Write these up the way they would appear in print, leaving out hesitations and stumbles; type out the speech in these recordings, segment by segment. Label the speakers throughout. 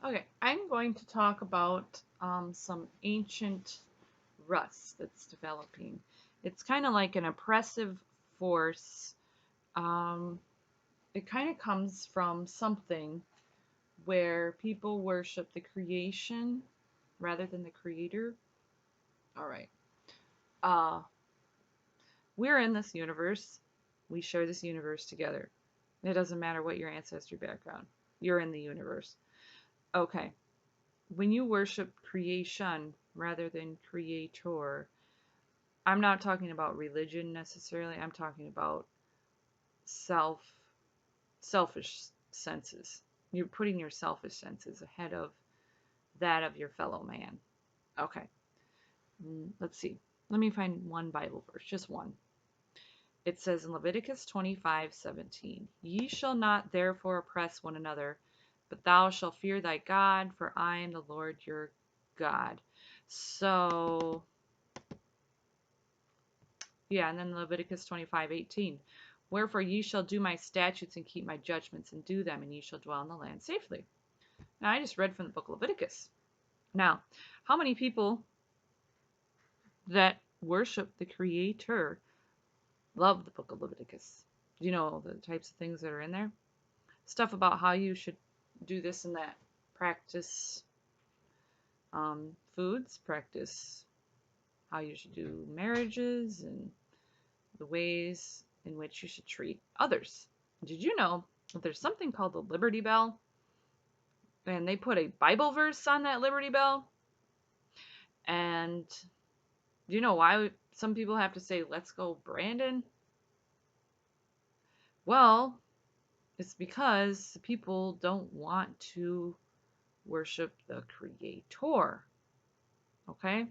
Speaker 1: Okay, I'm going to talk about some ancient rust that's developing. It's kind of like an oppressive force. Um, it kind of comes from something where people worship the creation rather than the creator. All right. Uh, we're in this universe. We share this universe together. It doesn't matter what your ancestry background. You're in the universe. Okay. When you worship creation rather than creator, I'm not talking about religion necessarily. I'm talking about self selfish senses. You're putting your selfish senses ahead of that of your fellow man. Okay. Let's see. Let me find one Bible verse, just one. It says in Leviticus 25:17, "Ye shall not therefore oppress one another, but thou shalt fear thy God, for I am the Lord your God." So, yeah, and then Leviticus 25:18, "Wherefore ye shall do my statutes and keep my judgments and do them, and ye shall dwell in the land safely." Now, I just read from the book of Leviticus. Now, how many people that worship the Creator love the book of Leviticus? Do you know the types of things that are in there? Stuff about how you should do this and that. Practice foods, practice how you should do marriages, and the ways in which you should treat others. Did you know that there's something called the Liberty Bell? And they put a Bible verse on that Liberty Bell. And do you know why some people have to say, "Let's go, Brandon"? Well, it's because people don't want to worship the Creator. Okay?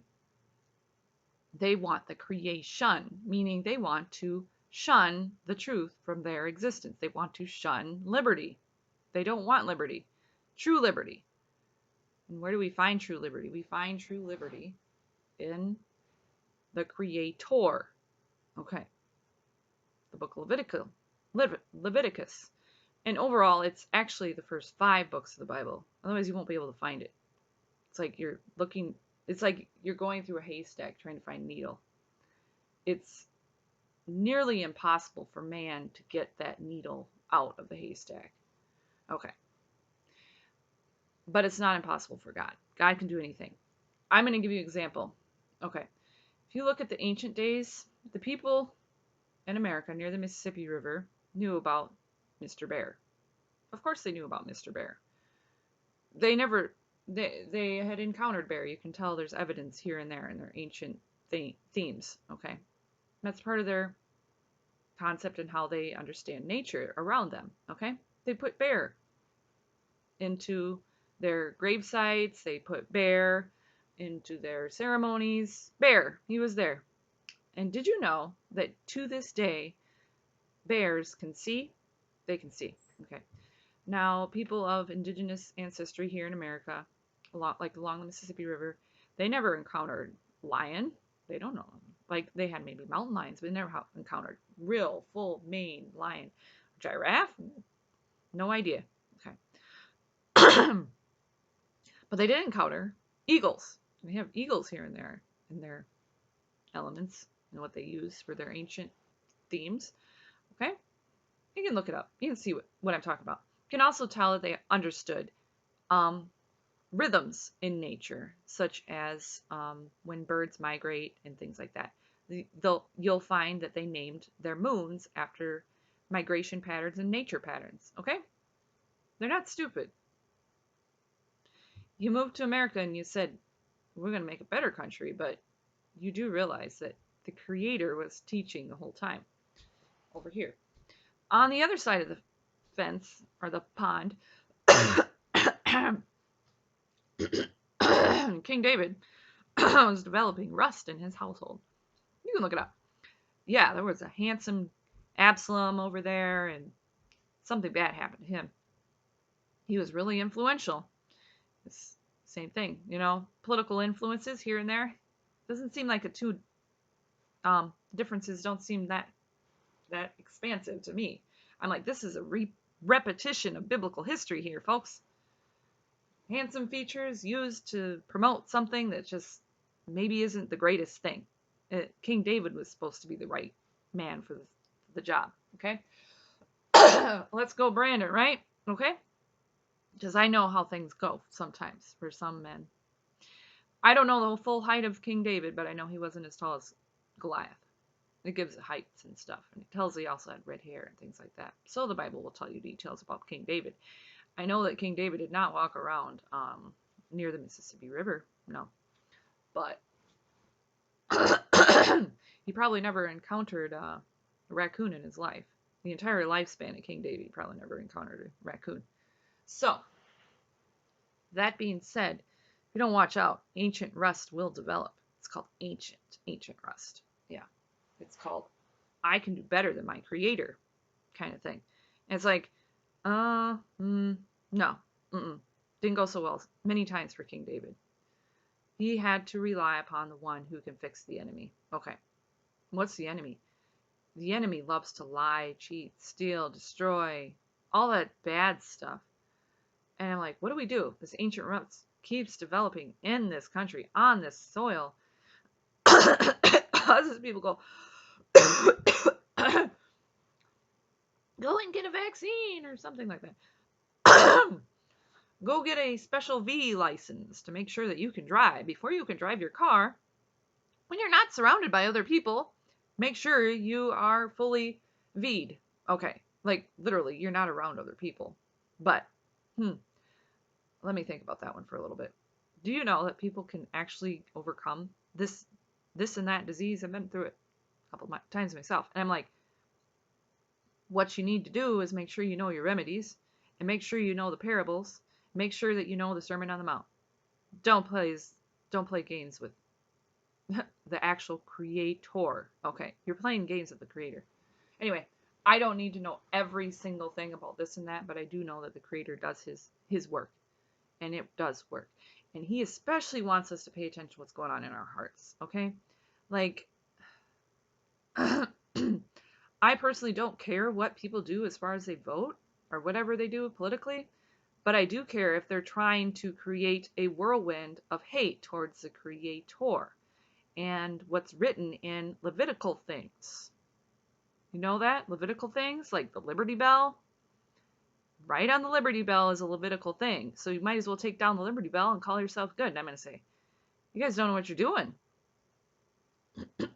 Speaker 1: They want the creation, meaning they want to shun the truth from their existence. They want to shun liberty. They don't want liberty, true liberty. And where do we find true liberty? We find true liberty in the Creator. Okay, the book of Leviticus. And overall, it's actually the first 5 books of the Bible. Otherwise, you won't be able to find it. It's like you're looking, it's like you're going through a haystack trying to find a needle. It's nearly impossible for man to get that needle out of the haystack. Okay. But it's not impossible for God. God can do anything. I'm going to give you an example. Okay. If you look at the ancient days, the people in America near the Mississippi River knew about Mr. Bear. Of course they knew about Mr. Bear. They never they had encountered bear. You can tell there's evidence here and there in their ancient themes, okay? That's part of their concept and how they understand nature around them, okay? They put bear into their grave sites, they put bear into their ceremonies. Bear, he was there. And did you know that to this day, bears can see? They can see. Okay. Now, people of indigenous ancestry here in America, along the Mississippi River, they never encountered lion. They don't know. Like they had maybe mountain lions, but they never encountered real full mane lion. Giraffe? No idea. Okay. But they did encounter eagles. They have eagles here and there in their elements and what they use for their ancient themes. Okay? You can look it up. You can see what I'm talking about. You can also tell that they understood um, rhythms in nature, such as when birds migrate and things like that. You'll find that they named their moons after migration patterns and nature patterns. Okay? They're not stupid. You moved to America and you said, we're going to make a better country, but you do realize that the creator was teaching the whole time over here. On the other side of the fence, or the pond, King David was developing rust in his household. You can look it up. Yeah, there was a handsome Absalom over there, and something bad happened to him. He was really influential. It's same thing, political influences here and there. Doesn't seem like the two differences don't seem that expansive to me. I'm like, this is a repetition of biblical history here, folks. handsome features used to promote something that just maybe isn't the greatest thing. King David was supposed to be the right man for the job. Okay. Let's go, Brandon, right? Okay? Because I know how things go sometimes for some men. I don't know the full height of King David, but I know he wasn't as tall as Goliath. It gives heights and stuff, and it tells he also had red hair and things like that. So the Bible will tell you details about King David. I know that King David did not walk around near the Mississippi River, no, but he probably never encountered a raccoon in his life. The entire lifespan of King David, he probably never encountered a raccoon. So, that being said, if you don't watch out, ancient rust will develop. It's called ancient rust. Yeah. It's called I can do better than my creator kind of thing. And it's like, no. Didn't go so well many times for King David. He had to rely upon the one who can fix the enemy. Okay. What's the enemy? The enemy loves to lie, cheat, steal, destroy, all that bad stuff. And I'm like, what do we do? This ancient roots keeps developing in this country, on this soil. It causes people go, go and get a vaccine or something like that. Go get a special V license to make sure that you can drive. Before you can drive your car, when you're not surrounded by other people, make sure you are fully V'd. Okay, like literally, you're not around other people. But, let me think about that one for a little bit. Do you know that people can actually overcome this and that disease? I've been through it a couple of times myself. And I'm like, what you need to do is make sure you know your remedies and make sure you know the parables. Make sure that you know the Sermon on the Mount. Don't play games with the actual creator. Okay, you're playing games with the creator. Anyway, I don't need to know every single thing about this and that, but I do know that the creator does his work, and it does work. And he especially wants us to pay attention to what's going on in our hearts, okay? Like, I personally don't care what people do as far as they vote or whatever they do politically, but I do care if they're trying to create a whirlwind of hate towards the creator and what's written in Levitical things. You know that? Levitical things, like the Liberty Bell. Right on the Liberty Bell is a Levitical thing. So you might as well take down the Liberty Bell and call yourself good. And I'm going to say, you guys don't know what you're doing.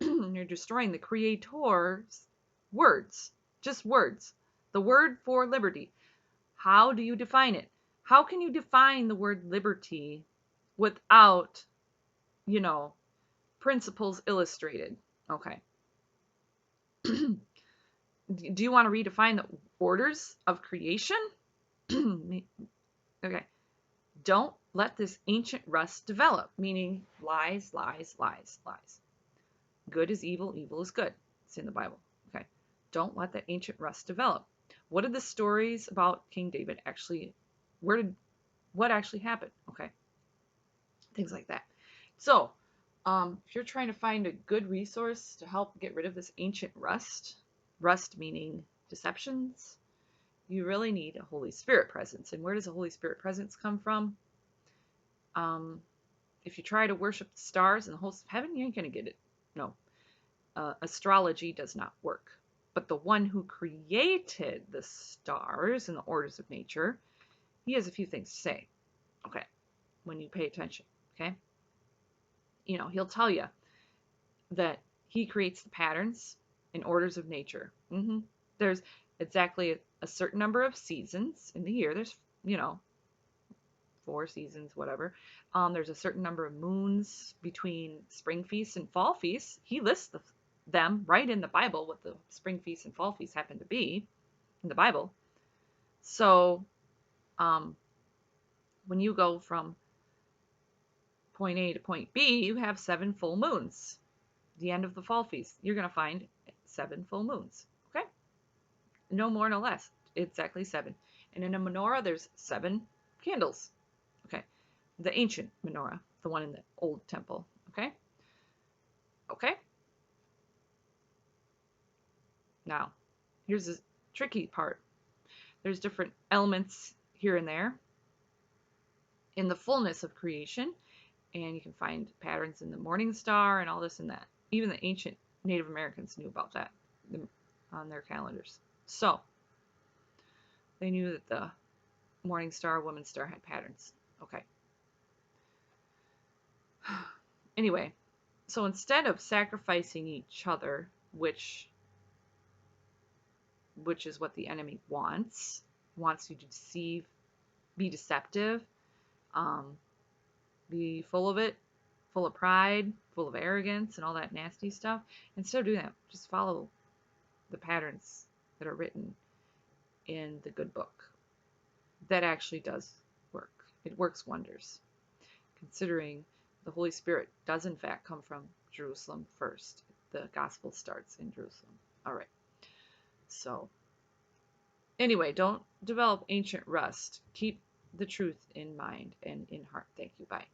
Speaker 1: You're destroying the creator's words. Just words. The word for liberty. How do you define it? How can you define the word liberty without, principles illustrated? Okay. Do you want to redefine the orders of creation? Okay. Don't let this ancient rust develop, meaning lies, lies, lies, lies. Good is evil, evil is good. It's in the Bible. Okay. Don't let that ancient rust develop. What did the stories about King David actually, what actually happened? Okay. Things like that. So, if you're trying to find a good resource to help get rid of this ancient rust meaning deceptions, you really need a Holy Spirit presence. And where does a Holy Spirit presence come from? If you try to worship the stars and the hosts of heaven, you ain't going to get it. No. Astrology does not work. But the one who created the stars and the orders of nature, he has a few things to say. Okay. When you pay attention. Okay. He'll tell you that he creates the patterns and orders of nature. There's exactly a certain number of seasons in the year. There's, 4 seasons, whatever. There's a certain number of moons between spring feasts and fall feasts. He lists them right in the Bible, what the spring feasts and fall feasts happen to be in the Bible. So, when you go from point A to point B, you have 7 full moons. The end of the fall feast, you're going to find 7 full moons. Okay? No more, no less. Exactly 7. And in a menorah, there's 7 candles. Okay? The ancient menorah, the one in the old temple. Okay? Okay? Now, here's the tricky part. There's different elements here and there in the fullness of creation, and you can find patterns in the morning star and all this and that. Even the ancient Native Americans knew about that on their calendars. So they knew that the morning star, woman star had patterns. Okay. Anyway, so instead of sacrificing each other, which is what the enemy wants you to deceive, be deceptive, um, be full of it, full of pride, full of arrogance, and all that nasty stuff. Instead of doing that, just follow the patterns that are written in the good book. That actually does work. It works wonders, considering the Holy Spirit does in fact come from Jerusalem first. The gospel starts in Jerusalem. All right. So anyway, don't develop ancient rust. Keep the truth in mind and in heart. Thank you. Bye.